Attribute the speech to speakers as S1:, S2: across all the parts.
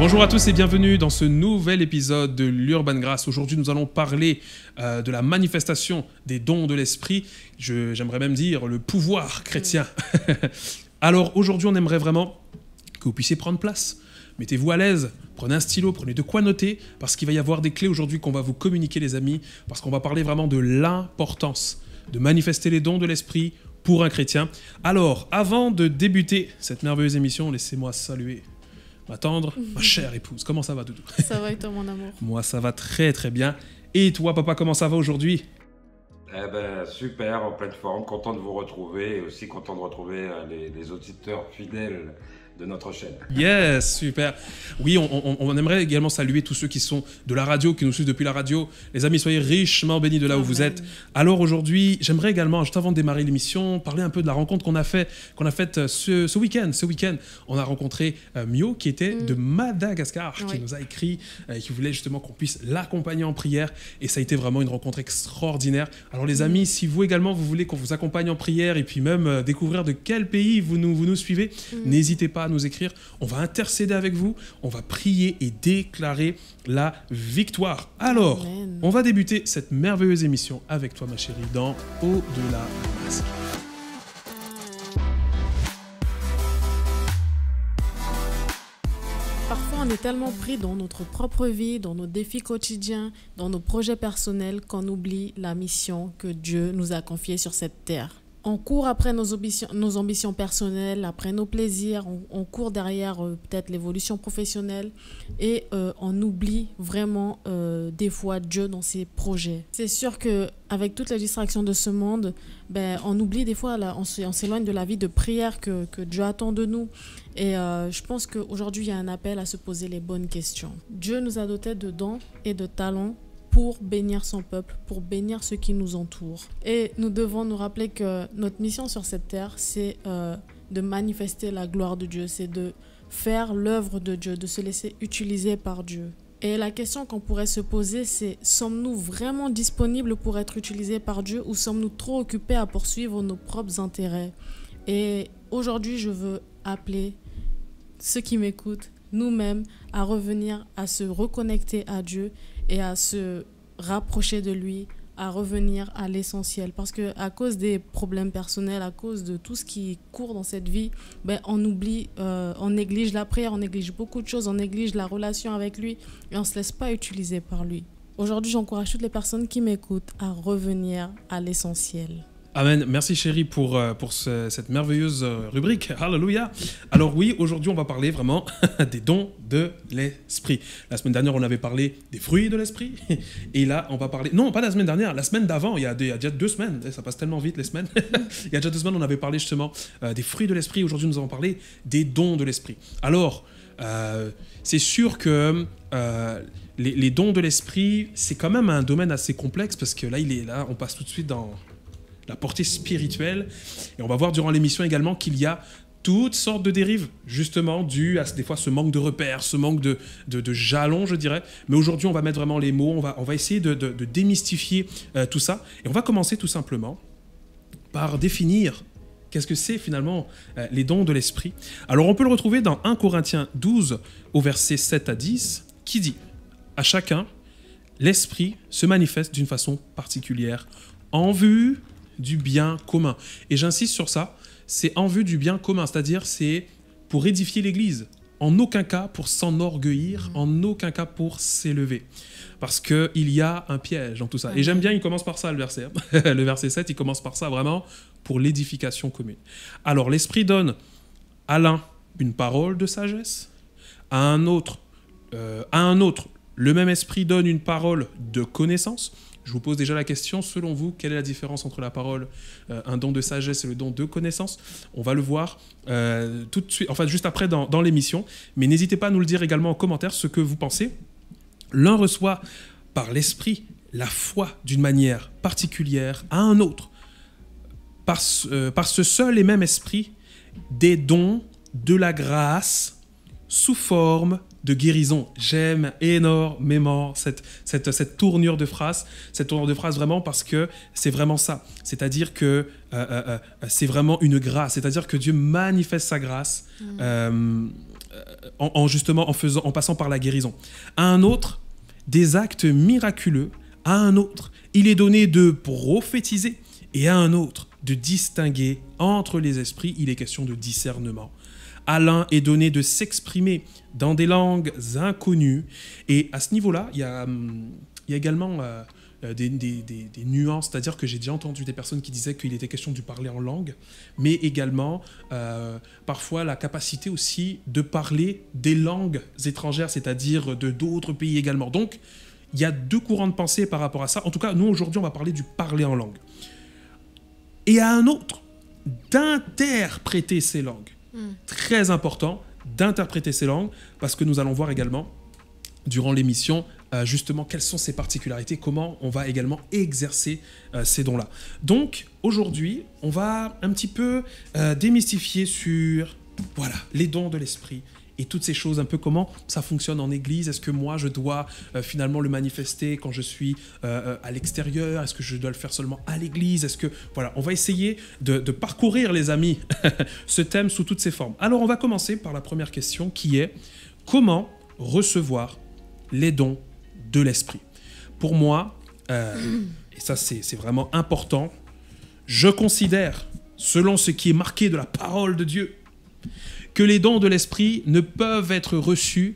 S1: Bonjour à tous et bienvenue dans ce nouvel épisode de l'Urban Grace. Aujourd'hui, nous allons parler de la manifestation des dons de l'esprit. J'aimerais même dire le pouvoir chrétien. Alors aujourd'hui, on aimerait vraiment que vous puissiez prendre place. Mettez-vous à l'aise, prenez un stylo, prenez de quoi noter, parce qu'il va y avoir des clés aujourd'hui qu'on va vous communiquer, les amis, parce qu'on va parler vraiment de l'importance de manifester les dons de l'esprit pour un chrétien. Alors, avant de débuter cette merveilleuse émission, laissez-moi saluer ma tendre, ma chère épouse. Comment ça va, Doudou?
S2: Ça va et toi, mon amour?
S1: Moi, ça va très très bien. Et toi, papa, comment ça va aujourd'hui?
S3: Eh ben, super, en pleine forme, content de vous retrouver et aussi content de retrouver les auditeurs fidèles de notre chaîne.
S1: Yes, super. Oui, on aimerait également saluer tous ceux qui sont de la radio, qui nous suivent depuis la radio. Les amis, soyez richement bénis de là où vous êtes. Alors aujourd'hui, j'aimerais également, juste avant de démarrer l'émission, parler un peu de la rencontre qu'on a faite ce week-end. Ce week-end, on a rencontré Mio, qui était de Madagascar, qui nous a écrit, qui voulait justement qu'on puisse l'accompagner en prière. Et ça a été vraiment une rencontre extraordinaire. Alors les amis, si vous également, vous voulez qu'on vous accompagne en prière et puis même découvrir de quel pays vous nous suivez, n'hésitez pas à nous écrire. On va intercéder avec vous, on va prier et déclarer la victoire. Alors, on va débuter cette merveilleuse émission avec toi, ma chérie, dans Au-delà du masque.
S2: Parfois, on est tellement pris dans notre propre vie, dans nos défis quotidiens, dans nos projets personnels, qu'on oublie la mission que Dieu nous a confiée sur cette terre. On court après nos ambitions personnelles, après nos plaisirs, on court derrière peut-être l'évolution professionnelle et on oublie vraiment des fois Dieu dans ses projets. C'est sûr qu'avec toutes les distractions de ce monde, on oublie des fois, on s'éloigne de la vie de prière que Dieu attend de nous. Et je pense qu'aujourd'hui, il y a un appel à se poser les bonnes questions. Dieu nous a dotés de dons et de talents pour bénir son peuple, pour bénir ceux qui nous entourent. Et nous devons nous rappeler que notre mission sur cette terre, c'est de manifester la gloire de Dieu, c'est de faire l'œuvre de Dieu, de se laisser utiliser par Dieu. Et la question qu'on pourrait se poser, c'est: sommes-nous vraiment disponibles pour être utilisés par Dieu ou sommes-nous trop occupés à poursuivre nos propres intérêts? Et aujourd'hui, je veux appeler ceux qui m'écoutent, nous-mêmes, à revenir, à se reconnecter à Dieu et à se rapprocher de lui, à revenir à l'essentiel. Parce qu'à cause des problèmes personnels, à cause de tout ce qui court dans cette vie, on oublie, on néglige la prière, on néglige beaucoup de choses, on néglige la relation avec lui et on ne se laisse pas utiliser par lui. Aujourd'hui, j'encourage toutes les personnes qui m'écoutent à revenir à l'essentiel.
S1: Amen. Merci chérie pour cette merveilleuse rubrique. Alléluia. Alors oui, aujourd'hui on va parler vraiment des dons de l'esprit. La semaine dernière on avait parlé des fruits de l'esprit. Et là on va parler... Non, pas la semaine dernière, la semaine d'avant, il y a déjà 2 semaines. Ça passe tellement vite les semaines. Il y a déjà 2 semaines on avait parlé justement des fruits de l'esprit. Aujourd'hui nous allons parler des dons de l'esprit. Alors, c'est sûr que... les dons de l'esprit, c'est quand même un domaine assez complexe parce que là, on passe tout de suite dans la portée spirituelle. Et on va voir durant l'émission également qu'il y a toutes sortes de dérives, justement, dues à des fois ce manque de repères, ce manque de jalons, je dirais. Mais aujourd'hui, on va mettre vraiment les mots, on va essayer de démystifier tout ça. Et on va commencer tout simplement par définir qu'est-ce que c'est finalement les dons de l'esprit. Alors, on peut le retrouver dans 1 Corinthiens 12, au verset 7 à 10, qui dit: « À chacun, l'esprit se manifeste d'une façon particulière en vue du bien commun. » Et j'insiste sur ça, c'est en vue du bien commun, c'est-à-dire c'est pour édifier l'Église. En aucun cas pour s'enorgueillir, en aucun cas pour s'élever. Parce qu'il y a un piège dans tout ça. Et j'aime bien, il commence par ça, le verset. Le verset 7, il commence par ça, vraiment, pour l'édification commune. Alors, l'Esprit donne à l'un une parole de sagesse, à un autre, le même Esprit donne une parole de connaissance. Je vous pose déjà la question, selon vous, quelle est la différence entre la parole, un don de sagesse et le don de connaissance? On va le voir tout de suite, enfin juste après dans l'émission, mais n'hésitez pas à nous le dire également en commentaire ce que vous pensez. L'un reçoit par l'esprit la foi d'une manière particulière à un autre, par ce seul et même esprit, des dons de la grâce sous forme de guérison. J'aime énormément cette tournure de phrase, vraiment parce que c'est vraiment ça. C'est-à-dire que c'est vraiment une grâce. C'est-à-dire que Dieu manifeste sa grâce justement en passant par la guérison. À un autre, des actes miraculeux. À un autre, il est donné de prophétiser. Et à un autre, de distinguer entre les esprits. Il est question de discernement. À l'un est donné de s'exprimer dans des langues inconnues. Et à ce niveau-là, il y a également des nuances. C'est-à-dire que j'ai déjà entendu des personnes qui disaient qu'il était question de parler en langue, mais également parfois la capacité aussi de parler des langues étrangères, c'est-à-dire de d'autres pays également. Donc, il y a deux courants de pensée par rapport à ça. En tout cas, nous, aujourd'hui, on va parler du parler en langue. Et à un autre, d'interpréter ces langues. Très important d'interpréter ces langues, parce que nous allons voir également, durant l'émission, justement, quelles sont ces particularités, comment on va également exercer ces dons-là. Donc, aujourd'hui, on va un petit peu démystifier sur, voilà, les dons de l'esprit, et toutes ces choses, un peu comment ça fonctionne en église. Est-ce que moi, je dois finalement le manifester quand je suis à l'extérieur? Est-ce que je dois le faire seulement à l'église? Est-ce que... Voilà, on va essayer de parcourir, les amis, ce thème sous toutes ses formes. Alors, on va commencer par la première question qui est comment recevoir les dons de l'esprit? Pour moi, et ça, c'est vraiment important, je considère, selon ce qui est marqué de la parole de Dieu, que les dons de l'esprit ne peuvent être reçus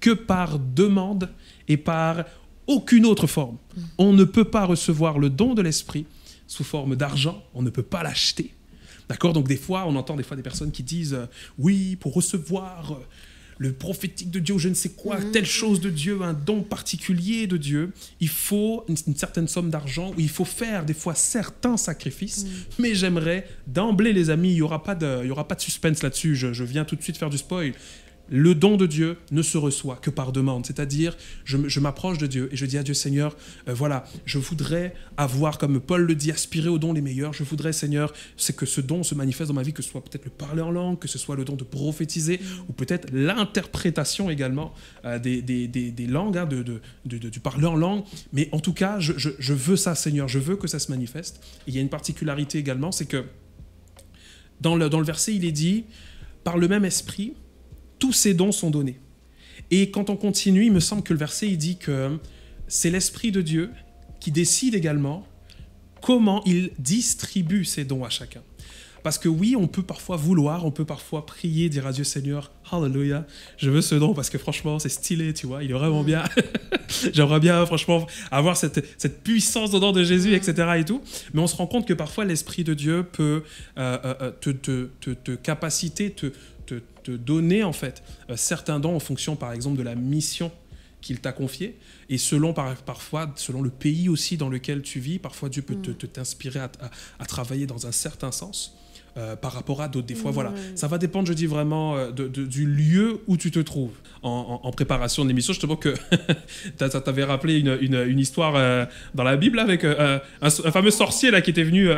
S1: que par demande et par aucune autre forme. On ne peut pas recevoir le don de l'esprit sous forme d'argent, on ne peut pas l'acheter. D'accord? Donc des fois, on entend des personnes qui disent oui, pour recevoir le prophétique de Dieu ou je ne sais quoi, telle chose de Dieu, un don particulier de Dieu, il faut une certaine somme d'argent, ou il faut faire des fois certains sacrifices, mais j'aimerais, d'emblée les amis, il n'y aura pas de suspense là-dessus, je viens tout de suite faire du spoil. Le don de Dieu ne se reçoit que par demande, c'est-à-dire je m'approche de Dieu et je dis à Dieu, Seigneur, voilà, je voudrais avoir, comme Paul le dit, aspirer aux dons les meilleurs. Je voudrais, Seigneur, c'est que ce don se manifeste dans ma vie, que ce soit peut-être le parler en langue, que ce soit le don de prophétiser, ou peut-être l'interprétation également des langues, hein, du parler en langue. Mais en tout cas, je veux ça, Seigneur, je veux que ça se manifeste. Et il y a une particularité également, c'est que dans le verset, il est dit, par le même esprit, tous ces dons sont donnés. Et quand on continue, il me semble que le verset, il dit que c'est l'Esprit de Dieu qui décide également comment il distribue ces dons à chacun. Parce que oui, on peut parfois vouloir, on peut parfois prier, dire à Dieu, Seigneur, Hallelujah, je veux ce don parce que franchement, c'est stylé, tu vois, il est vraiment bien. J'aimerais bien, franchement, avoir cette puissance dedans de Jésus, etc. et tout. Mais on se rend compte que parfois, l'Esprit de Dieu peut te capaciter, te donner en fait certains dons en fonction par exemple de la mission qu'il t'a confiée et parfois selon le pays aussi dans lequel tu vis, parfois Dieu peut t'inspirer à travailler dans un certain sens par rapport à d'autres. Des fois, voilà, ça va dépendre, je dis vraiment, du lieu où tu te trouves. En préparation de l'émission, je te vois que ça t'avait rappelé une histoire dans la Bible avec un fameux sorcier là qui était venu.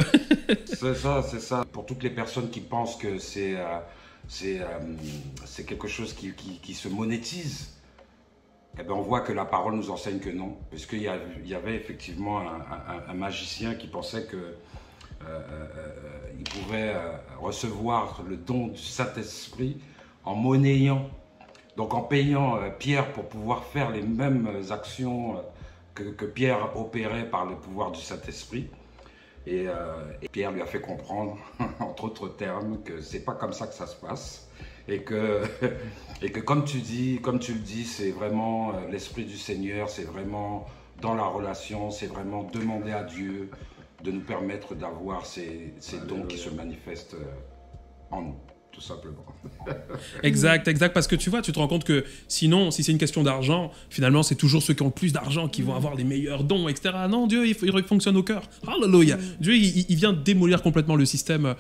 S3: C'est ça. Pour toutes les personnes qui pensent que c'est quelque chose qui se monétise, eh ben on voit que la parole nous enseigne que non. Puisqu'il y avait effectivement un magicien qui pensait qu'il pouvait recevoir le don du Saint-Esprit en monnayant, donc en payant Pierre pour pouvoir faire les mêmes actions que Pierre opérait par le pouvoir du Saint-Esprit. Et Pierre lui a fait comprendre, entre autres termes, que c'est pas comme ça que ça se passe. Et que comme tu le dis, c'est vraiment l'Esprit du Seigneur, c'est vraiment dans la relation, c'est vraiment demander à Dieu de nous permettre d'avoir ces dons qui se manifestent en nous, tout simplement.
S1: Exact, parce que tu vois, tu te rends compte que sinon, si c'est une question d'argent, finalement, c'est toujours ceux qui ont le plus d'argent qui vont avoir les meilleurs dons, etc. Non, Dieu, il fonctionne au cœur. Hallelujah. Dieu, il vient démolir complètement le système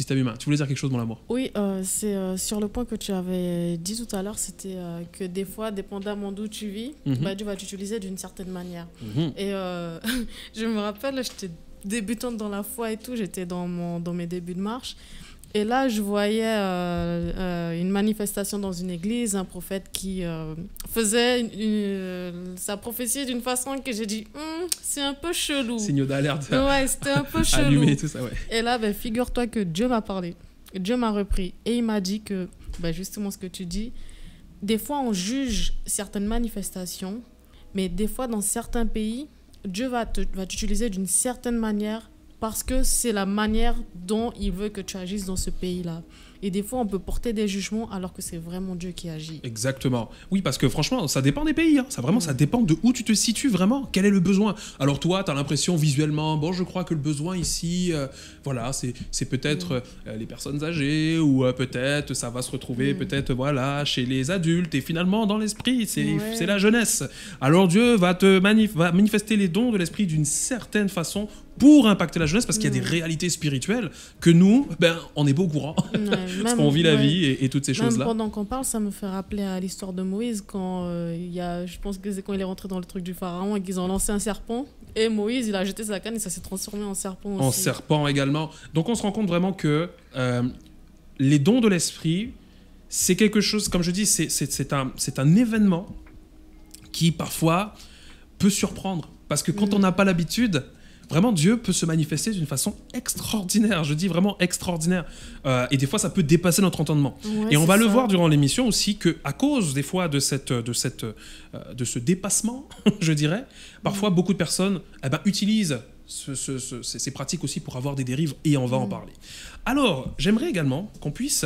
S1: humain. Tu voulais dire quelque chose, mon amour?
S2: Oui, c'est sur le point que tu avais dit tout à l'heure, c'était que des fois, dépendamment d'où tu vis, Dieu va t'utiliser d'une certaine manière. Et je me rappelle, j'étais débutante dans la foi et tout, j'étais dans mes débuts de marche. Et là, je voyais une manifestation dans une église, un prophète qui faisait sa prophétie d'une façon que j'ai dit c'est un peu chelou.
S1: Signe d'alerte.
S2: Ouais, c'était un peu chelou.
S1: Allumé, tout ça, ouais.
S2: Et là, figure-toi que Dieu m'a parlé. Dieu m'a repris. Et il m'a dit que ben justement ce que tu dis. Des fois, on juge certaines manifestations, mais des fois, dans certains pays, Dieu va t'utiliser d'une certaine manière parce que c'est la manière dont il veut que tu agisses dans ce pays-là. Et des fois, on peut porter des jugements alors que c'est vraiment Dieu qui agit.
S1: Exactement. Oui, parce que franchement, ça dépend des pays. Hein. Ça dépend de où tu te situes vraiment. Quel est le besoin? Alors toi, tu as l'impression visuellement, bon, je crois que le besoin ici, voilà, c'est peut-être les personnes âgées ou peut-être ça va se retrouver peut-être voilà, chez les adultes. Et finalement, dans l'esprit, c'est la jeunesse. Alors Dieu va manifester les dons de l'esprit d'une certaine façon pour impacter la jeunesse, parce qu'il y a des réalités spirituelles que nous, on n'est pas au courant. Parce qu'on vit la vie et toutes ces choses-là.
S2: Pendant qu'on parle, ça me fait rappeler à l'histoire de Moïse, quand je pense que c'est quand il est rentré dans le truc du pharaon et qu'ils ont lancé un serpent. Et Moïse, il a jeté sa canne et ça s'est transformé en serpent aussi.
S1: En serpent également. Donc on se rend compte vraiment que les dons de l'esprit, c'est quelque chose, comme je dis, c'est un événement qui parfois peut surprendre. Parce que quand on n'a pas l'habitude... Vraiment, Dieu peut se manifester d'une façon extraordinaire. Je dis vraiment extraordinaire. Et des fois, ça peut dépasser notre entendement.
S2: Ouais,
S1: et on va le voir durant l'émission aussi qu'à cause des fois de ce dépassement, je dirais, parfois beaucoup de personnes utilisent ces pratiques aussi pour avoir des dérives et on va en parler. Alors, j'aimerais également qu'on puisse,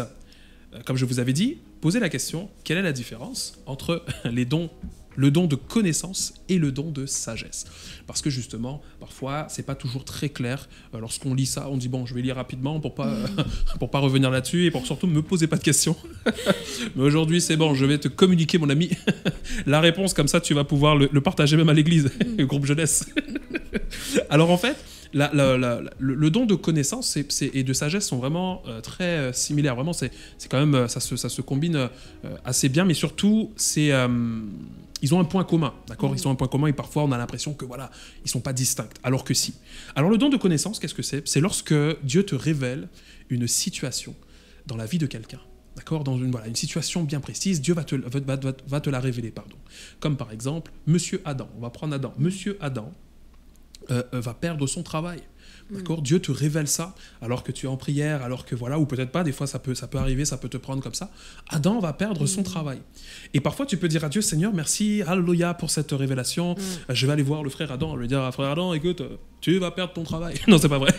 S1: comme je vous avais dit, poser la question, quelle est la différence entre le don de connaissance et le don de sagesse. Parce que justement, parfois, c'est pas toujours très clair. Lorsqu'on lit ça, on dit bon, je vais lire rapidement pour pas revenir là-dessus et pour surtout me poser pas de questions. Mais aujourd'hui, c'est bon, je vais te communiquer, mon ami, la réponse, comme ça, tu vas pouvoir le partager même à l'église, le groupe jeunesse. Alors en fait, le don de connaissance et de sagesse sont vraiment très similaires. Vraiment, c'est quand même, ça se combine assez bien, mais surtout, ils ont un point commun, d'accord ? Ils ont un point commun et parfois on a l'impression que voilà, ils sont pas distincts, alors que si. Alors le don de connaissance, qu'est-ce que c'est ? C'est lorsque Dieu te révèle une situation dans la vie de quelqu'un, d'accord ? Dans une situation bien précise, Dieu va te la révéler, pardon. Comme par exemple, Monsieur Adam, on va prendre Adam. Monsieur Adam va perdre son travail. D'accord, Dieu te révèle ça alors que tu es en prière, alors que voilà, ou peut-être pas, des fois ça peut arriver, ça peut te prendre comme ça. Adam va perdre son travail. Et parfois tu peux dire à Dieu, Seigneur, merci, alléluia pour cette révélation. Je vais aller voir le frère Adam, lui dire, frère Adam, écoute, tu vas perdre ton travail. Non, c'est pas vrai.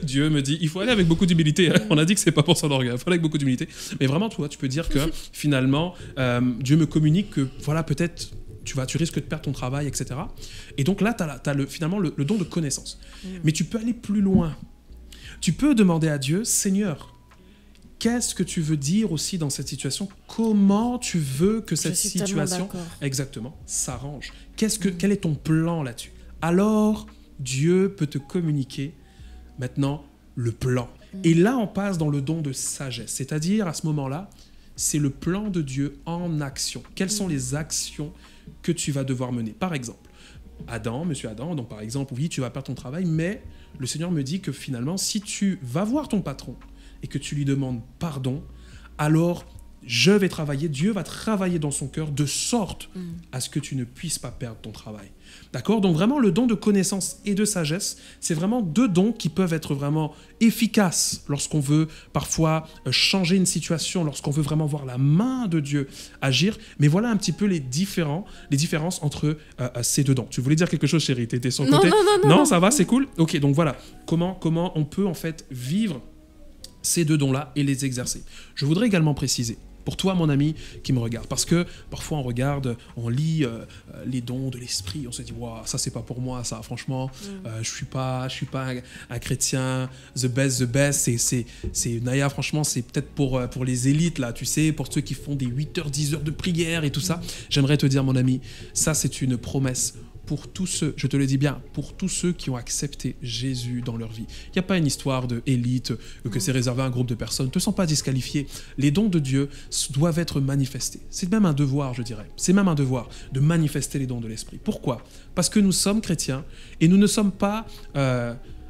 S1: Dieu me dit, il faut aller avec beaucoup d'humilité. On a dit que c'est pas pour son orgueil, il faut aller avec beaucoup d'humilité. Mais vraiment, toi, tu peux dire que finalement, Dieu me communique que voilà, peut-être tu risques de perdre ton travail, etc. Et donc là, tu as finalement le don de connaissance. Mais tu peux aller plus loin. Tu peux demander à Dieu, Seigneur, qu'est-ce que tu veux dire aussi dans cette situation ? Comment tu veux que cette situation exactement s'arrange ? Quel est ton plan là-dessus ? Alors, Dieu peut te communiquer maintenant le plan. Et là, on passe dans le don de sagesse. C'est-à-dire, à ce moment-là, c'est le plan de Dieu en action. Quelles sont les actions que tu vas devoir mener ? Par exemple, Monsieur Adam, donc par exemple, oui, tu vas perdre ton travail, mais le Seigneur me dit que finalement, si tu vas voir ton patron et que tu lui demandes pardon, alors je vais travailler, Dieu va travailler dans son cœur de sorte à ce que tu ne puisses pas perdre ton travail. D'accord ? Donc vraiment, le don de connaissance et de sagesse, c'est vraiment deux dons qui peuvent être vraiment efficaces lorsqu'on veut parfois changer une situation, lorsqu'on veut vraiment voir la main de Dieu agir. Mais voilà un petit peu les différences entre ces deux dons. Tu voulais dire quelque chose, chérie ? T'étais sur le côté ? Non, ça va, c'est cool ? Ok, donc voilà. Comment on peut en fait vivre ces deux dons-là et les exercer. Je voudrais également préciser, pour toi, mon ami, qui me regarde, parce que parfois on lit les dons de l'esprit, on se dit, wow, ça c'est pas pour moi, ça, franchement, je suis pas un chrétien, the best, c'est Naya, franchement, c'est peut-être pour les élites, là, tu sais, pour ceux qui font des 8h, 10 heures de prière et tout ça. J'aimerais te dire, mon ami, ça c'est une promesse pour tous ceux, je te le dis bien, pour tous ceux qui ont accepté Jésus dans leur vie. Il n'y a pas une histoire d'élite, que c'est réservé à un groupe de personnes. Ne te sens pas disqualifié. Les dons de Dieu doivent être manifestés. C'est même un devoir, je dirais. C'est même un devoir de manifester les dons de l'Esprit. Pourquoi ? Parce que nous sommes chrétiens et nous ne sommes pas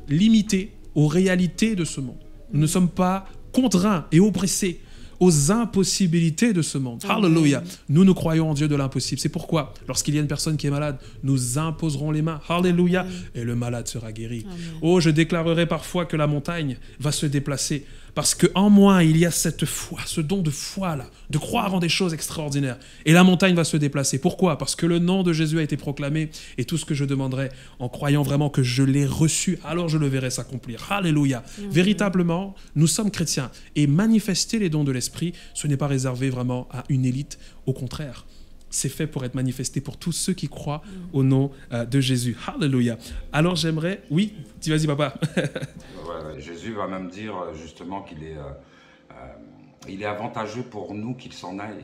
S1: limités aux réalités de ce monde. Nous ne sommes pas contraints et oppressés aux impossibilités de ce monde. Alléluia. Nous croyons en Dieu de l'impossible. C'est pourquoi, lorsqu'il y a une personne qui est malade, nous imposerons les mains. Alléluia. Et le malade sera guéri. Amen. Oh, je déclarerai parfois que la montagne va se déplacer Parce qu'en moi, il y a cette foi, ce don de foi là, de croire en des choses extraordinaires. Et la montagne va se déplacer. Pourquoi? Parce que le nom de Jésus a été proclamé et tout ce que je demanderai en croyant vraiment que je l'ai reçu, alors je le verrai s'accomplir. Alléluia. Véritablement, nous sommes chrétiens et manifester les dons de l'esprit, ce n'est pas réservé vraiment à une élite. Au contraire, c'est fait pour être manifesté pour tous ceux qui croient au nom de Jésus. Alléluia. Alors j'aimerais... Oui, dis vas-y papa.
S3: Ouais, Jésus va même dire justement qu'il est, il est avantageux pour nous qu'il s'en aille.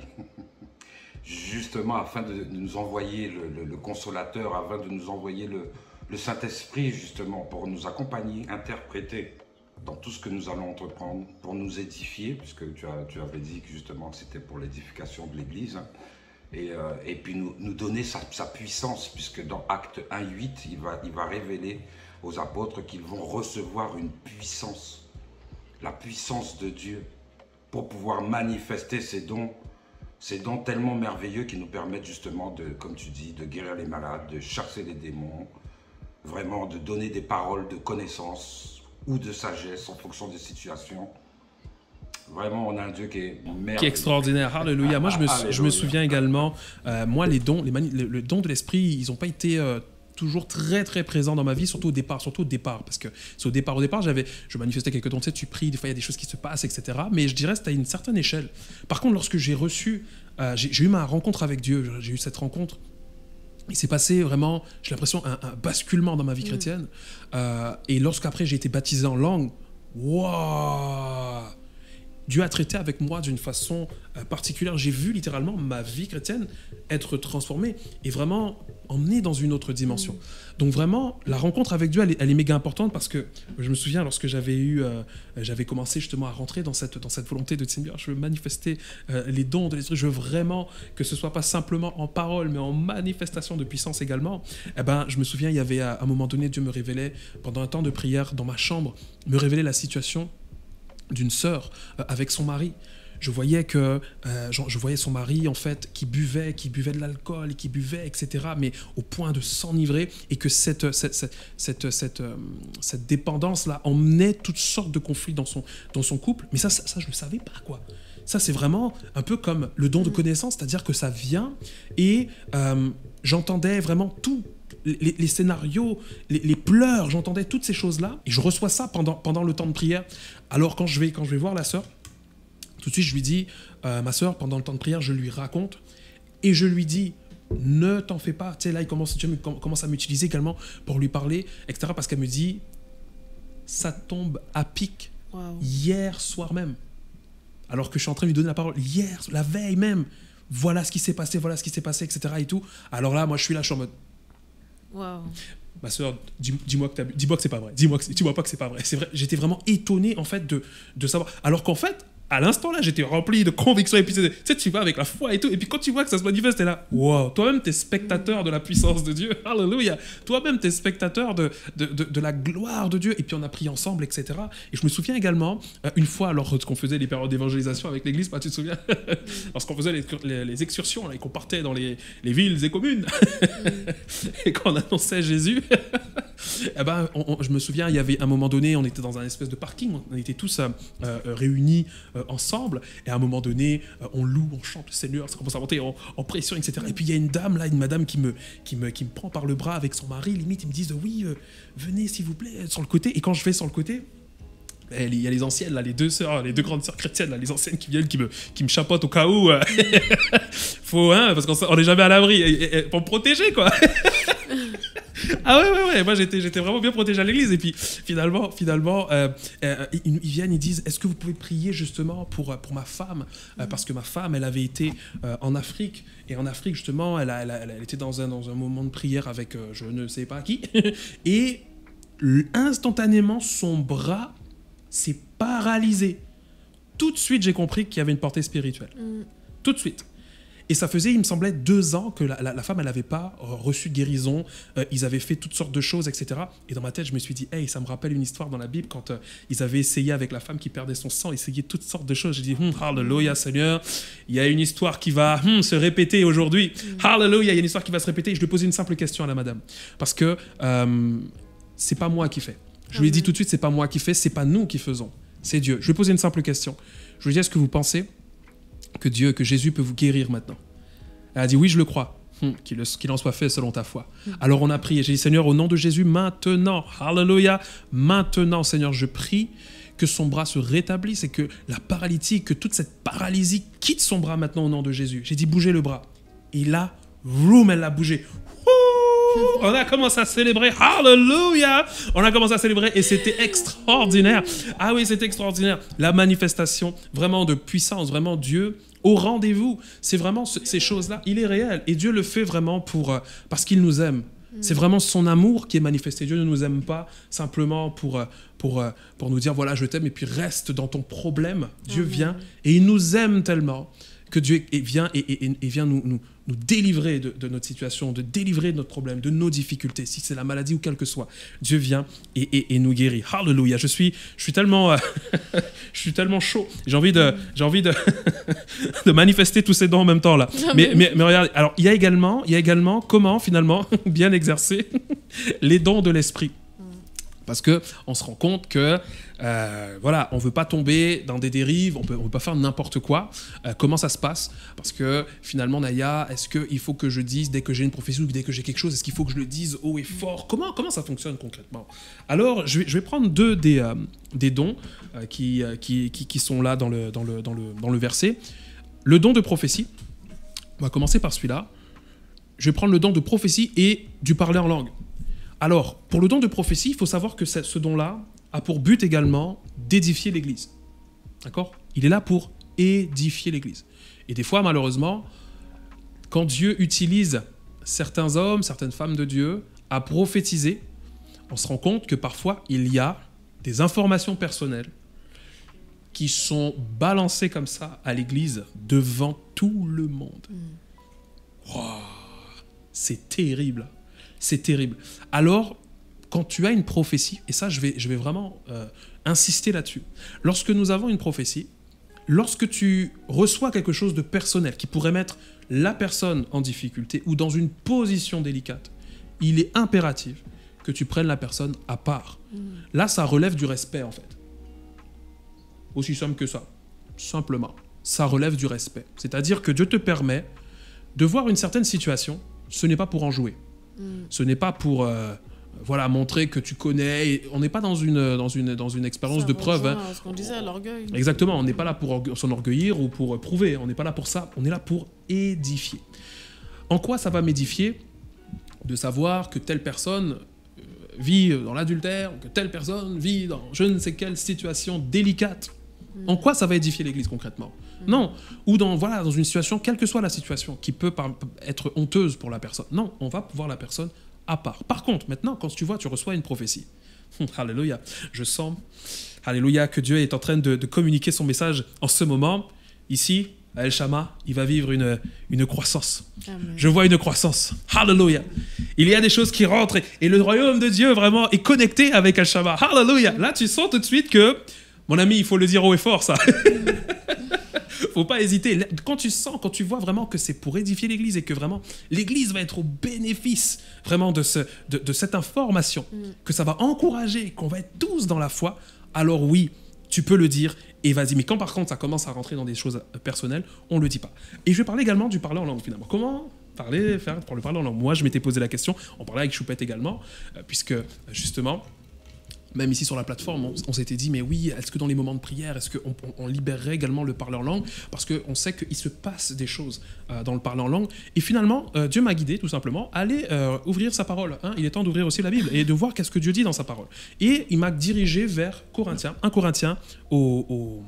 S3: Justement afin de nous envoyer le consolateur, afin de nous envoyer le Saint-Esprit justement pour nous accompagner, interpréter dans tout ce que nous allons entreprendre, pour nous édifier, puisque tu avais dit que justement que c'était pour l'édification de l'Église. Et puis nous donner sa puissance, puisque dans Acte 1:8, il va révéler aux apôtres qu'ils vont recevoir une puissance, la puissance de Dieu, pour pouvoir manifester ces dons tellement merveilleux qui nous permettent justement de, comme tu dis, de guérir les malades, de chasser les démons, vraiment de donner des paroles de connaissance ou de sagesse en fonction des situations. Vraiment, on a un Dieu qui est merveilleux.
S1: Qui est extraordinaire. Alléluia. Moi, je me souviens également, moi, les dons, le don de l'esprit, ils n'ont pas été toujours très, très présents dans ma vie, surtout au départ. Parce que c'est au départ, je manifestais quelques dons, tu sais, tu pries, des fois, il y a des choses qui se passent, etc. Mais je dirais que c'était à une certaine échelle. Par contre, lorsque j'ai reçu, j'ai eu ma rencontre avec Dieu, j'ai eu cette rencontre, il s'est passé vraiment, j'ai l'impression, un basculement dans ma vie chrétienne. Et lorsqu'après, j'ai été baptisé en langue, waouh! Dieu a traité avec moi d'une façon particulière. J'ai vu littéralement ma vie chrétienne être transformée et vraiment emmenée dans une autre dimension. Donc vraiment, la rencontre avec Dieu, elle est méga importante parce que je me souviens lorsque j'avais commencé justement à rentrer dans cette volonté de dire, je veux manifester les dons de l'esprit, je veux vraiment que ce soit pas simplement en parole, mais en manifestation de puissance également. Eh ben, je me souviens, il y avait à un moment donné, Dieu me révélait pendant un temps de prière dans ma chambre, me révélait la situation d'une sœur avec son mari. Je voyais son mari en fait qui buvait de l'alcool, qui buvait, etc. Mais au point de s'enivrer et que cette dépendance là emmenait toutes sortes de conflits dans son couple. Mais ça je le savais pas quoi. Ça c'est vraiment un peu comme le don de connaissance, c'est-à-dire que ça vient et j'entendais vraiment tout. Les scénarios, les pleurs, j'entendais toutes ces choses-là et je reçois ça pendant le temps de prière. Alors quand je vais voir la sœur, tout de suite je lui dis, ma sœur, pendant le temps de prière, je lui raconte et je lui dis, ne t'en fais pas. Tu sais, là, Dieu commence à m'utiliser également pour lui parler, etc. Parce qu'elle me dit, ça tombe à pic hier soir même. Alors que je suis en train de lui donner la parole hier, la veille même. Voilà ce qui s'est passé, etc. et tout. Alors là, moi, je suis en mode, wow. Ma soeur, dis-moi que c'est pas vrai. Dis-moi pas que c'est pas vrai. C'est vrai, j'étais vraiment étonné en fait de savoir. Alors qu'en fait, à l'instant là, j'étais rempli de conviction et puis tu sais, tu vas avec la foi et tout. Et puis quand tu vois que ça se manifeste, t'es là, wow, toi-même t'es spectateur de la puissance de Dieu. Alléluia. Toi-même t'es spectateur de la gloire de Dieu. Et puis on a prié ensemble, etc. Et je me souviens également, une fois, lorsqu'on faisait les périodes d'évangélisation avec l'église, tu te souviens, lorsqu'on faisait les excursions là, et qu'on partait dans les villes et communes et qu'on annonçait Jésus, eh ben, je me souviens, il y avait un moment donné, on était dans un espèce de parking, on était tous réunis ensemble, et à un moment donné, on loue, on chante le Seigneur, ça commence à monter en pression, etc. Et puis il y a une madame qui me prend par le bras avec son mari, limite, ils me disent oui, venez s'il vous plaît, sur le côté. Et quand je vais sur le côté, il y a les anciennes, là, les deux grandes sœurs chrétiennes, là, les anciennes qui viennent, qui me chapotent au cas où. Faut, parce qu'on n'est jamais à l'abri, pour me protéger, quoi. Ah ouais, moi j'étais vraiment bien protégé à l'église. Et puis finalement ils viennent, ils disent, est-ce que vous pouvez prier justement pour ma femme, parce que ma femme, elle avait été en Afrique, et en Afrique justement, elle était dans un moment de prière avec je ne sais pas qui, et instantanément son bras s'est paralysé. Tout de suite j'ai compris qu'il y avait une portée spirituelle. Tout de suite. Et ça faisait, il me semblait, 2 ans que la femme, elle n'avait pas reçu de guérison. Ils avaient fait toutes sortes de choses, etc. Et dans ma tête, je me suis dit, hey, ça me rappelle une histoire dans la Bible quand ils avaient essayé avec la femme qui perdait son sang, essayé toutes sortes de choses. J'ai dit, Hallelujah, Seigneur, il y a une histoire qui va se répéter aujourd'hui. Hallelujah, il y a une histoire qui va se répéter. Et je lui ai posé une simple question à la madame. Parce que c'est pas moi qui fais. Je lui ai dit tout de suite, c'est pas moi qui fais, c'est pas nous qui faisons. C'est Dieu. Je vais poser une simple question. Je vais dire, est-ce que vous pensez que Jésus peut vous guérir maintenant? Elle a dit, oui, je le crois. Qu'il en soit fait selon ta foi. Alors on a prié. J'ai dit, Seigneur, au nom de Jésus, maintenant, hallelujah, maintenant, Seigneur, je prie que son bras se rétablisse et que la paralytique, que toute cette paralysie quitte son bras maintenant au nom de Jésus. J'ai dit, bougez le bras. Et là, vroom, elle l'a bougé. On a commencé à célébrer, hallelujah. On a commencé à célébrer et c'était extraordinaire. Ah oui, c'était extraordinaire. La manifestation vraiment de puissance, vraiment Dieu au rendez-vous. C'est vraiment ces choses-là, il est réel. Et Dieu le fait vraiment parce qu'il nous aime. C'est vraiment son amour qui est manifesté. Dieu ne nous aime pas simplement pour nous dire, voilà, je t'aime, et puis reste dans ton problème. Dieu vient et il nous aime tellement que Dieu vient et vient nous délivrer de notre situation, de délivrer de notre problème, de nos difficultés, si c'est la maladie ou quel que soit. Dieu vient et nous guérit. Hallelujah. Je suis tellement, je suis tellement chaud. J'ai envie de manifester tous ces dons en même temps là. Mais regardez, alors il y a également comment finalement bien exercer les dons de l'esprit. Parce qu'on se rend compte que, voilà, on ne veut pas tomber dans des dérives, on ne peut pas faire n'importe quoi. Comment ça se passe? Parce que finalement, Naya, est-ce qu'il faut que je dise, dès que j'ai une prophétie ou dès que j'ai quelque chose, est-ce qu'il faut que je le dise haut et fort? Comment ça fonctionne concrètement? Alors, je vais prendre deux des dons qui sont là dans le verset. Le don de prophétie, on va commencer par celui-là. Je vais prendre le don de prophétie et du parler en langue. Alors, pour le don de prophétie, il faut savoir que ce don-là a pour but également d'édifier l'Église. D'accord? Il est là pour édifier l'Église. Et des fois, malheureusement, quand Dieu utilise certains hommes, certaines femmes de Dieu à prophétiser, on se rend compte que parfois, il y a des informations personnelles qui sont balancées comme ça à l'Église devant tout le monde. Wow, c'est terrible. C'est terrible. Alors, quand tu as une prophétie, et ça, je vais vraiment insister là-dessus. Lorsque nous avons une prophétie, lorsque tu reçois quelque chose de personnel qui pourrait mettre la personne en difficulté ou dans une position délicate, il est impératif que tu prennes la personne à part. Là, ça relève du respect, en fait. Aussi simple que ça. Simplement. Ça relève du respect. C'est-à-dire que Dieu te permet de voir une certaine situation, ce n'est pas pour en jouer. Ce n'est pas pour montrer que tu connais. Et on n'est pas dans une expérience de preuve. Hein.
S2: Ce qu'on disait à l'orgueil.
S1: Exactement, on n'est pas là pour s'enorgueillir ou pour prouver. On n'est pas là pour ça. On est là pour édifier. En quoi ça va m'édifier de savoir que telle personne vit dans l'adultère, que telle personne vit dans je ne sais quelle situation délicate? En quoi ça va édifier l'Église concrètement? Non. Ou dans une situation, quelle que soit la situation, qui peut être honteuse pour la personne. Non, on va voir la personne à part. Par contre, maintenant, quand tu reçois une prophétie, alléluia, je sens, alléluia, que Dieu est en train de communiquer son message en ce moment. Ici, à El Shama, il va vivre une croissance. Amen. Je vois une croissance. Alléluia. Il y a des choses qui rentrent et le royaume de Dieu vraiment est connecté avec El Shama. Alléluia. Là, tu sens tout de suite que, mon ami, il faut le dire haut et fort, ça. Faut pas hésiter. Quand tu vois vraiment que c'est pour édifier l'Église et que vraiment l'Église va être au bénéfice vraiment de cette information, que ça va encourager, qu'on va être tous dans la foi, alors oui, tu peux le dire et vas-y. Mais quand par contre ça commence à rentrer dans des choses personnelles, on le dit pas. Et je vais parler également du parler en langue finalement. Comment faire pour le parler en langue? Moi, je m'étais posé la question, on parlait avec Choupette également, puisque justement, même ici sur la plateforme, on s'était dit, mais oui, est-ce que dans les moments de prière, est-ce qu'on libérerait également le parler en langue? Parce qu'on sait qu'il se passe des choses dans le parler en langue. Et finalement, Dieu m'a guidé tout simplement à aller ouvrir sa parole. Hein. Il est temps d'ouvrir aussi la Bible et de voir qu'est-ce que Dieu dit dans sa parole. Et il m'a dirigé vers 1 Corinthiens au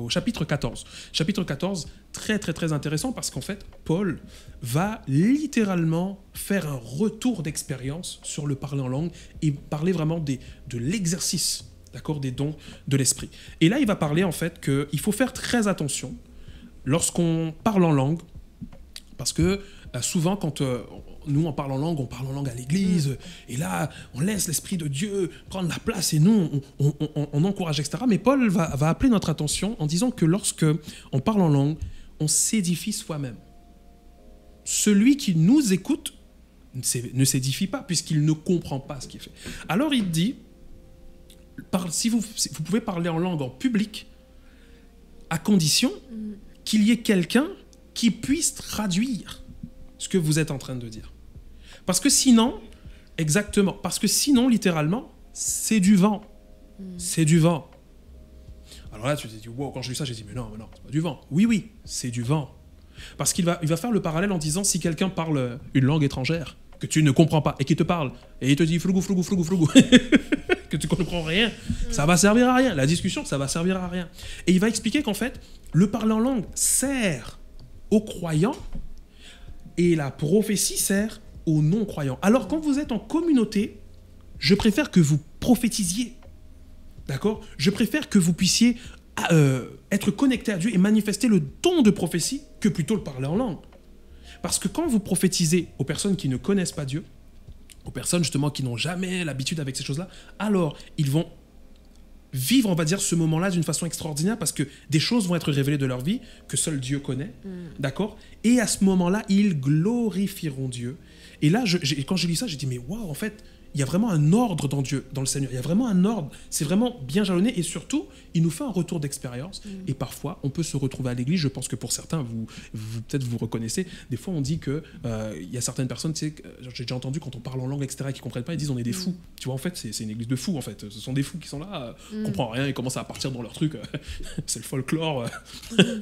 S1: chapitre 14. Chapitre 14, très très très intéressant parce qu'en fait, Paul va littéralement faire un retour d'expérience sur le parler en langue et parler vraiment de l'exercice, d'accord, des dons de l'esprit. Et là, il va parler en fait qu'il faut faire très attention lorsqu'on parle en langue, parce que souvent quand nous on parle en langue à l'église, et là on laisse l'Esprit de Dieu prendre la place et nous on encourage, etc. Mais Paul va appeler notre attention en disant que lorsque on parle en langue, on s'édifie soi-même. Celui qui nous écoute ne s'édifie pas puisqu'il ne comprend pas ce qu'il fait. Alors il dit, si vous pouvez parler en langue en public, à condition qu'il y ait quelqu'un qui puisse traduire ce que vous êtes en train de dire. Parce que sinon, littéralement, c'est du vent. C'est du vent. Alors là, tu te dis, wow, quand je lis ça, j'ai dit, mais non, c'est pas du vent. Oui, c'est du vent. Parce qu'il va faire le parallèle en disant, si quelqu'un parle une langue étrangère, que tu ne comprends pas, et qui te parle, et il te dit, flougou, que tu comprends rien, ça va servir à rien. La discussion, ça va servir à rien. Et il va expliquer qu'en fait, le parler en langue sert aux croyants, et la prophétie sert aux non-croyants. Alors, quand vous êtes en communauté, je préfère que vous prophétisiez. D'accord ? Je préfère que vous puissiez être connecté à Dieu et manifester le don de prophétie que plutôt le parler en langue. Parce que quand vous prophétisez aux personnes qui ne connaissent pas Dieu, aux personnes justement qui n'ont jamais l'habitude avec ces choses-là, alors ils vont vivre, on va dire, ce moment-là d'une façon extraordinaire parce que des choses vont être révélées de leur vie que seul Dieu connaît, d'accord ? Et à ce moment-là, ils glorifieront Dieu. Et là, quand j'ai lu ça, j'ai dit, mais waouh, en fait, il y a vraiment un ordre dans Dieu, dans le Seigneur. Il y a vraiment un ordre. C'est vraiment bien jalonné. Et surtout, il nous fait un retour d'expérience. Et parfois, on peut se retrouver à l'église. Je pense que pour certains, peut-être vous reconnaissez. Des fois, on dit qu'il y a certaines personnes, tu sais, j'ai déjà entendu quand on parle en langue, etc., qui ne comprennent pas, ils disent on est des fous. Tu vois, en fait, c'est une église de fous, en fait. Ce sont des fous qui sont là, on ne comprend rien, ils commencent à partir dans leur truc. C'est le folklore. On ne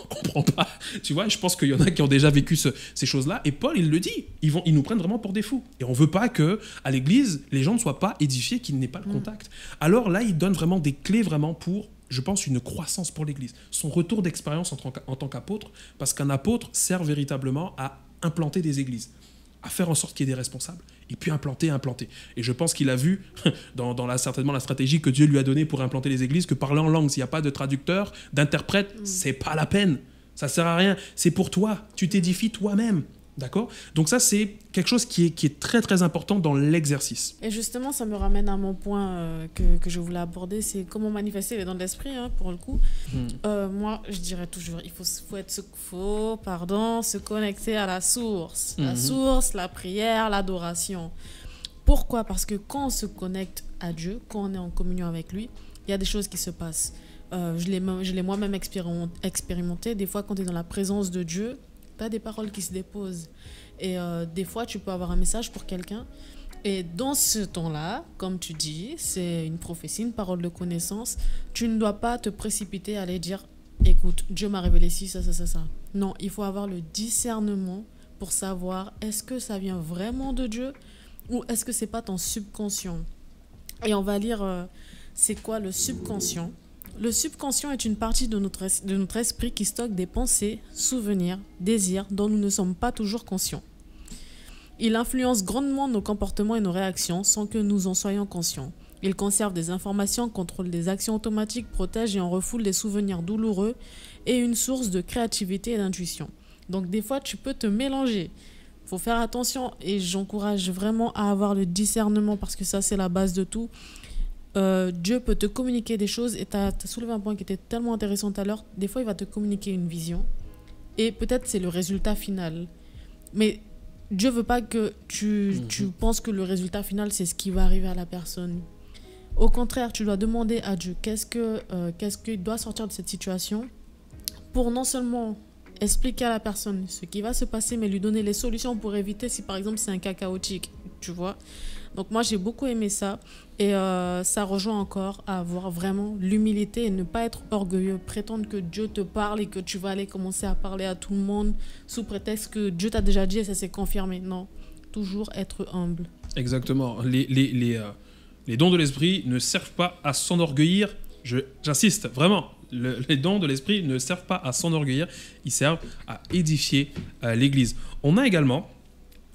S1: comprend pas. Tu vois, je pense qu'il y en a qui ont déjà vécu ces choses-là. Et Paul, il le dit. Ils nous prennent vraiment pour des fous. Et on ne veut pas qu'à l'église, les gens ne soient pas édifiés, qu'ils n'aient pas le contact. Alors là, il donne vraiment des clés vraiment pour, je pense, une croissance pour l'église. Son retour d'expérience en tant qu'apôtre, parce qu'un apôtre sert véritablement à implanter des églises, à faire en sorte qu'il y ait des responsables, et puis implanter. Et je pense qu'il a vu, certainement la stratégie que Dieu lui a donnée pour implanter les églises, que parler en langue, s'il n'y a pas de traducteur, d'interprète, c'est pas la peine. Ça sert à rien. C'est pour toi. Tu t'édifies toi-même. D'accord ? Donc ça, c'est quelque chose qui est très, très important dans l'exercice.
S2: Et justement, ça me ramène à mon point que je voulais aborder, c'est comment manifester les dons de l'esprit, pour le coup. Moi, je dirais toujours, il faut se connecter à la source. La source, la prière, l'adoration. Pourquoi ? Parce que quand on se connecte à Dieu, quand on est en communion avec lui, il y a des choses qui se passent. Je l'ai moi-même expérimenté. Des fois, quand tu es dans la présence de Dieu, tu as des paroles qui se déposent. Et des fois, tu peux avoir un message pour quelqu'un. Et dans ce temps-là, comme tu dis, c'est une prophétie, une parole de connaissance. Tu ne dois pas te précipiter à aller dire « Écoute, Dieu m'a révélé ci, ça. » Non, il faut avoir le discernement pour savoir est-ce que ça vient vraiment de Dieu ou est-ce que ce n'est pas ton subconscient. Et on va lire c'est quoi le subconscient. Le subconscient est une partie de notre esprit qui stocke des pensées, souvenirs, désirs dont nous ne sommes pas toujours conscients. Il influence grandement nos comportements et nos réactions sans que nous en soyons conscients. Il conserve des informations, contrôle des actions automatiques, protège et en refoule des souvenirs douloureux et une source de créativité et d'intuition. Donc des fois, tu peux te mélanger. Il faut faire attention et j'encourage vraiment à avoir le discernement parce que ça, c'est la base de tout. Dieu peut te communiquer des choses et tu as soulevé un point qui était tellement intéressant tout à l'heure. Des fois, il va te communiquer une vision et peut-être c'est le résultat final. Mais Dieu ne veut pas que tu penses que le résultat final, c'est ce qui va arriver à la personne. Au contraire, tu dois demander à Dieu qu'est-ce qu'il doit sortir de cette situation pour non seulement expliquer à la personne ce qui va se passer, mais lui donner les solutions pour éviter si par exemple c'est un cas chaotique, tu vois. Donc moi j'ai beaucoup aimé ça et ça rejoint encore à avoir vraiment l'humilité et ne pas être orgueilleux, prétendre que Dieu te parle et que tu vas aller commencer à parler à tout le monde sous prétexte que Dieu t'a déjà dit et ça s'est confirmé. Non, toujours être humble.
S1: Exactement. Les dons de l'esprit ne servent pas à s'enorgueillir, j'insiste vraiment. Les dons de l'esprit ne servent pas à s'enorgueillir, ils servent à édifier l'Église. On a également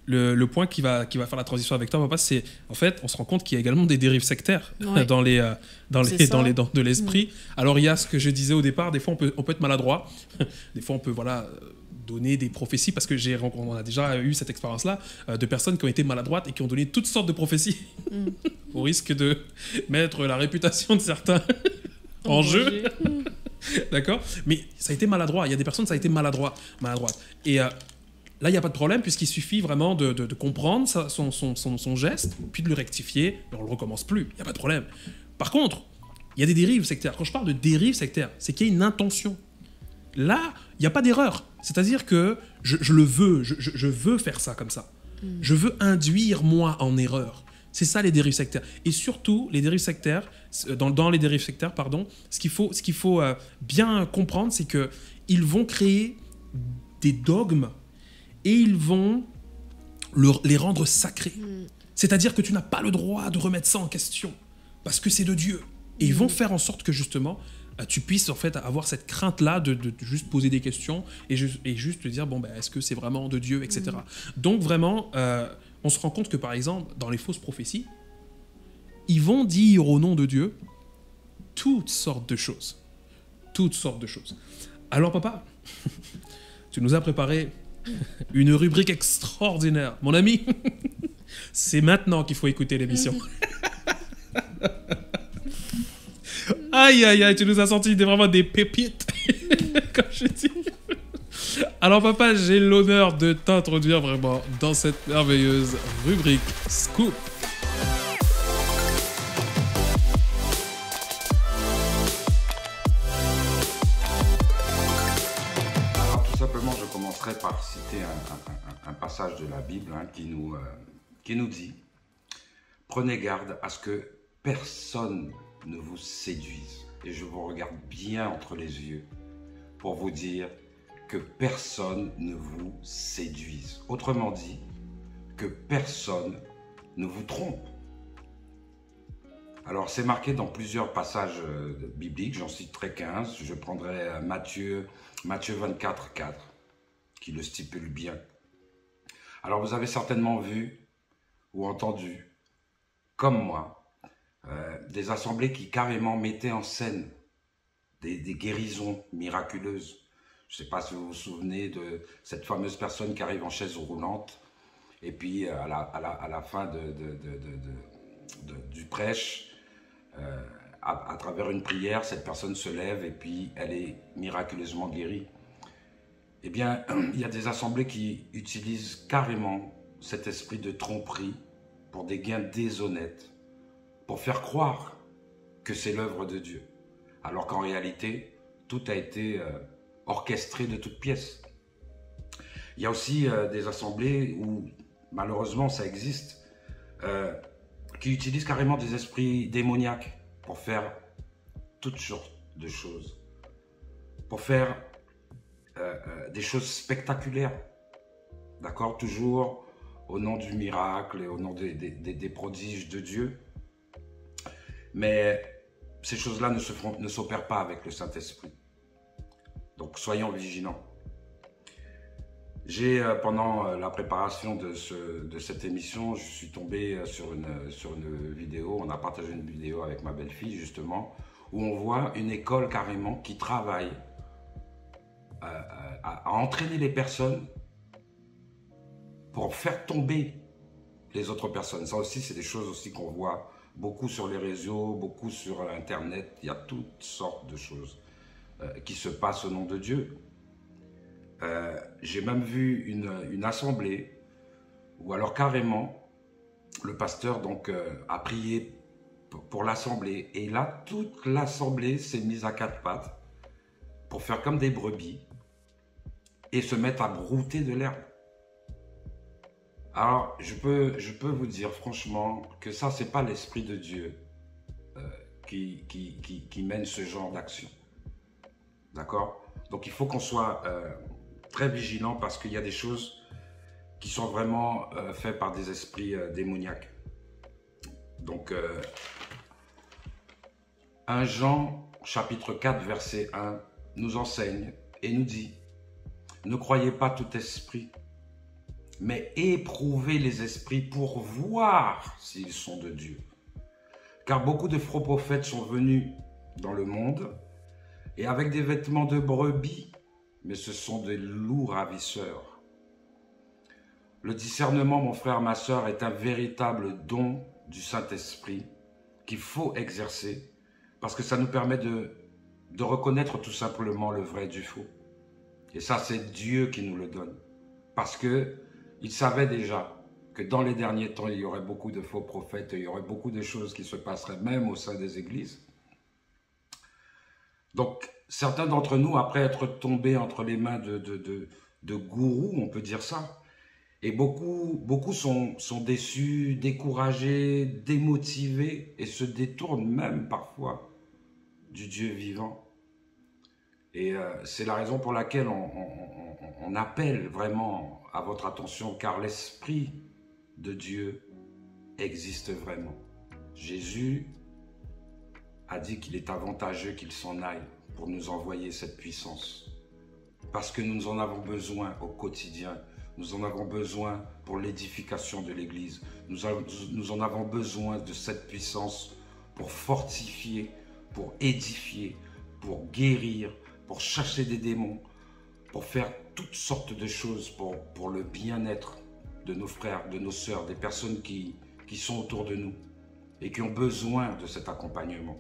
S1: le point qui va faire la transition avec toi, papa, c'est en fait, on se rend compte qu'il y a également des dérives sectaires dans les dons de l'esprit. Alors il y a ce que je disais au départ, des fois on peut être maladroit, des fois on peut donner des prophéties, parce que on a déjà eu cette expérience-là de personnes qui ont été maladroites et qui ont donné toutes sortes de prophéties au risque de mettre la réputation de certains en jeu. D'accord ? Mais ça a été maladroit. Il y a des personnes, ça a été maladroite. Et là, il n'y a pas de problème, puisqu'il suffit vraiment de comprendre son geste, puis de le rectifier, et on ne le recommence plus. Il n'y a pas de problème. Par contre, il y a des dérives sectaires. Quand je parle de dérives sectaires, c'est qu'il y a une intention. Là, il n'y a pas d'erreur. C'est-à-dire que je le veux, je veux faire ça comme ça. Je veux induire moi en erreur. C'est ça les dérives sectaires. Et surtout, les dérives sectaires, dans les dérives sectaires, pardon, ce qu'il faut bien comprendre, c'est qu'ils vont créer des dogmes et ils vont les rendre sacrés. C'est-à-dire que tu n'as pas le droit de remettre ça en question parce que c'est de Dieu. Et ils vont faire en sorte que justement, tu puisses en fait avoir cette crainte-là de juste poser des questions et juste te dire, bon, ben, est-ce que c'est vraiment de Dieu, etc. Donc vraiment, on se rend compte que par exemple, dans les fausses prophéties, ils vont dire au nom de Dieu toutes sortes de choses. Toutes sortes de choses. Alors papa, tu nous as préparé une rubrique extraordinaire. Mon ami, c'est maintenant qu'il faut écouter l'émission. Aïe, aïe, aïe, tu nous as sorti vraiment des pépites, comme je dis. Alors papa, j'ai l'honneur de t'introduire vraiment dans cette merveilleuse rubrique Scoop.
S3: Alors tout simplement, je commencerai par citer un passage de la Bible qui nous dit « Prenez garde à ce que personne ne vous séduise. » Et je vous regarde bien entre les yeux pour vous dire que personne ne vous séduise. Autrement dit, que personne ne vous trompe. Alors, c'est marqué dans plusieurs passages bibliques, j'en citerai 15. Je prendrai Matthieu 24, 4, qui le stipule bien. Alors, vous avez certainement vu ou entendu, comme moi, des assemblées qui carrément mettaient en scène des guérisons miraculeuses. Je ne sais pas si vous vous souvenez de cette fameuse personne qui arrive en chaise roulante et puis à la fin du prêche, à travers une prière, cette personne se lève et puis elle est miraculeusement guérie. Eh bien, il y a des assemblées qui utilisent carrément cet esprit de tromperie pour des gains déshonnêtes, pour faire croire que c'est l'œuvre de Dieu, alors qu'en réalité, tout a été orchestré de toutes pièces. Il y a aussi des assemblées où, malheureusement, ça existe, qui utilisent carrément des esprits démoniaques pour faire toutes sortes de choses, pour faire des choses spectaculaires, d'accord, toujours au nom du miracle et au nom des prodiges de Dieu. Mais ces choses-là ne s'opèrent pas avec le Saint-Esprit. Donc, soyons vigilants. Pendant la préparation de cette émission, je suis tombé sur une vidéo. On a partagé une vidéo avec ma belle-fille, justement, où on voit une école carrément qui travaille à entraîner les personnes pour faire tomber les autres personnes. Ça aussi, c'est des choses aussi qu'on voit beaucoup sur les réseaux, beaucoup sur Internet. Il y a toutes sortes de choses qui se passent au nom de Dieu. J'ai même vu une assemblée où alors carrément le pasteur donc a prié pour l'assemblée et là toute l'assemblée s'est mise à quatre pattes pour faire comme des brebis et se mettre à brouter de l'herbe. Alors je peux vous dire franchement que ça c'est pas l'esprit de Dieu qui mène ce genre d'action. D'accord? Donc il faut qu'on soit très vigilant parce qu'il y a des choses qui sont vraiment faites par des esprits démoniaques. Donc 1 Jean chapitre 4 verset 1 nous enseigne et nous dit: ne croyez pas tout esprit, mais éprouvez les esprits pour voir s'ils sont de Dieu. Car beaucoup de faux prophètes sont venus dans le monde et avec des vêtements de brebis, mais ce sont des loups ravisseurs. Le discernement, mon frère, ma sœur, est un véritable don du Saint-Esprit qu'il faut exercer parce que ça nous permet de reconnaître tout simplement le vrai du faux. Et ça, c'est Dieu qui nous le donne. Parce qu'il savait déjà que dans les derniers temps, il y aurait beaucoup de faux prophètes, il y aurait beaucoup de choses qui se passeraient même au sein des églises. Donc, certains d'entre nous, après être tombés entre les mains de gourous, on peut dire ça, et beaucoup sont déçus, découragés, démotivés et se détournent même parfois du Dieu vivant. Et c'est la raison pour laquelle on appelle vraiment à votre attention, car l'Esprit de Dieu existe vraiment. Jésus a dit qu'il est avantageux qu'il s'en aille pour nous envoyer cette puissance. Parce que nous en avons besoin au quotidien. Nous en avons besoin pour l'édification de l'Église. Nous en avons besoin de cette puissance pour fortifier, pour édifier, pour guérir, pour chasser des démons, pour faire toutes sortes de choses pour le bien-être de nos frères, de nos sœurs, des personnes qui sont autour de nous et qui ont besoin de cet accompagnement.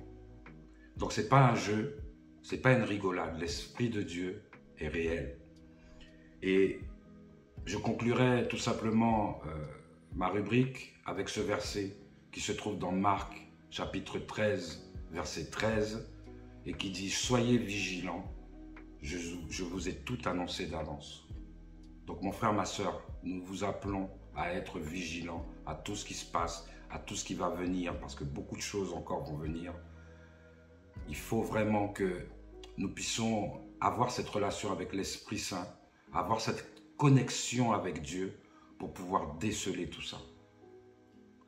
S3: Donc ce n'est pas un jeu, ce n'est pas une rigolade. L'Esprit de Dieu est réel. Et je conclurai tout simplement ma rubrique avec ce verset qui se trouve dans Marc, chapitre 13, verset 13, et qui dit « Soyez vigilants, je vous ai tout annoncé d'avance. » Donc mon frère, ma sœur, nous vous appelons à être vigilants à tout ce qui se passe, à tout ce qui va venir, parce que beaucoup de choses encore vont venir. Il faut vraiment que nous puissions avoir cette relation avec l'Esprit Saint, avoir cette connexion avec Dieu pour pouvoir déceler tout ça.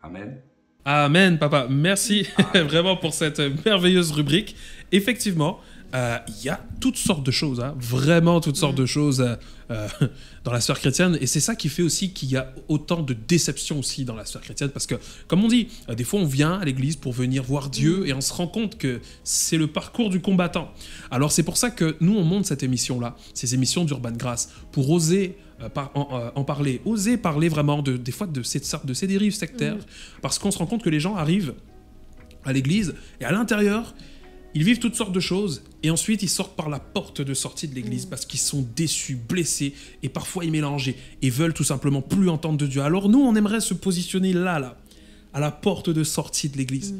S3: Amen.
S1: Amen, papa. Merci vraiment pour cette merveilleuse rubrique. Effectivement, il y a toutes sortes de choses, hein, vraiment toutes sortes de choses dans la sphère chrétienne. Et c'est ça qui fait aussi qu'il y a autant de déceptions aussi dans la sphère chrétienne. Parce que, comme on dit, des fois on vient à l'église pour venir voir Dieu et on se rend compte que c'est le parcours du combattant. Alors c'est pour ça que nous on monte cette émission-là, ces émissions d'Urban Grace, pour oser en parler, oser parler vraiment des fois de ces dérives sectaires, parce qu'on se rend compte que les gens arrivent à l'église et à l'intérieur, ils vivent toutes sortes de choses et ensuite ils sortent par la porte de sortie de l'église parce qu'ils sont déçus, blessés et parfois ils mélangent et veulent tout simplement plus entendre de Dieu. Alors nous, on aimerait se positionner là, à la porte de sortie de l'église,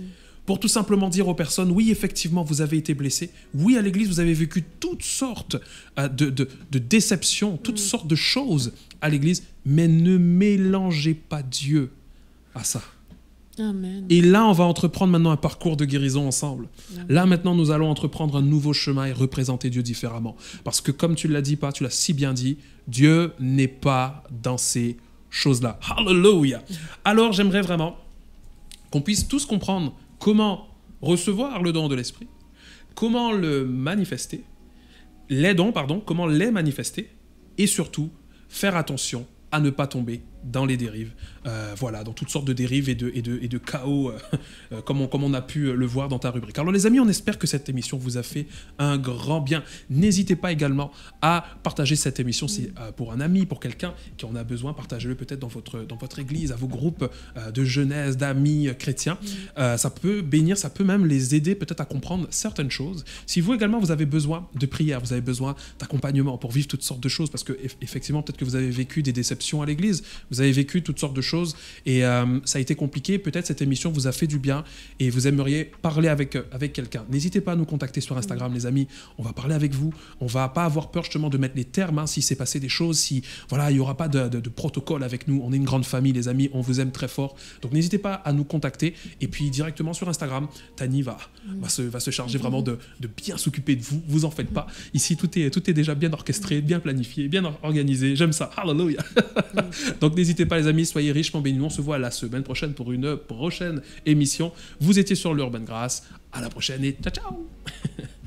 S1: pour tout simplement dire aux personnes, oui, effectivement, vous avez été blessés. Oui, à l'église, vous avez vécu toutes sortes de déceptions, toutes sortes de choses à l'église, mais ne mélangez pas Dieu à ça.
S2: Amen.
S1: Et là, on va entreprendre maintenant un parcours de guérison ensemble. Amen. Là, maintenant, nous allons entreprendre un nouveau chemin et représenter Dieu différemment. Parce que comme tu l'as dit, tu l'as si bien dit, Dieu n'est pas dans ces choses-là. Hallelujah. Alors, j'aimerais vraiment qu'on puisse tous comprendre comment recevoir le don de l'Esprit, comment le manifester, comment les manifester, et surtout, faire attention à ne pas tomber dans les dérives, dans toutes sortes de dérives et de chaos, comme on a pu le voir dans ta rubrique. Alors les amis, on espère que cette émission vous a fait un grand bien. N'hésitez pas également à partager cette émission, c'est pour un ami, pour quelqu'un qui en a besoin, partagez-le peut-être dans votre église, à vos groupes de jeunesse, d'amis chrétiens. Ça peut bénir, ça peut même les aider peut-être à comprendre certaines choses. Si vous également, vous avez besoin de prière, vous avez besoin d'accompagnement pour vivre toutes sortes de choses, parce que effectivement, peut-être que vous avez vécu des déceptions à l'église, vous avez vécu toutes sortes de choses et ça a été compliqué. Peut-être cette émission vous a fait du bien et vous aimeriez parler avec quelqu'un. N'hésitez pas à nous contacter sur Instagram, les amis. On va parler avec vous. On va pas avoir peur justement de mettre les termes si s'est passé des choses, si il y aura pas de protocole avec nous. On est une grande famille, les amis. On vous aime très fort. Donc n'hésitez pas à nous contacter et puis directement sur Instagram, Tani va se charger vraiment de bien s'occuper de vous. Vous en faites pas. Ici tout est déjà bien orchestré, bien planifié, bien organisé. J'aime ça. Hallelujah. Donc n'hésitez pas les amis, soyez richement bénis. On se voit la semaine prochaine pour une prochaine émission. Vous étiez sur l'Urban Grace. À la prochaine et ciao ciao.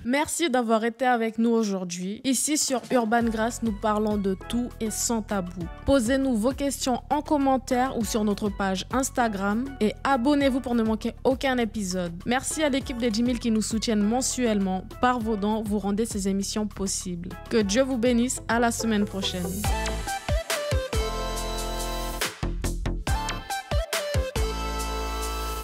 S2: Merci d'avoir été avec nous aujourd'hui. Ici sur Urban Grace, nous parlons de tout et sans tabou. Posez-nous vos questions en commentaire ou sur notre page Instagram et abonnez-vous pour ne manquer aucun épisode. Merci à l'équipe des 10 000 qui nous soutiennent mensuellement. Par vos dons, vous rendez ces émissions possibles. Que Dieu vous bénisse. À la semaine prochaine.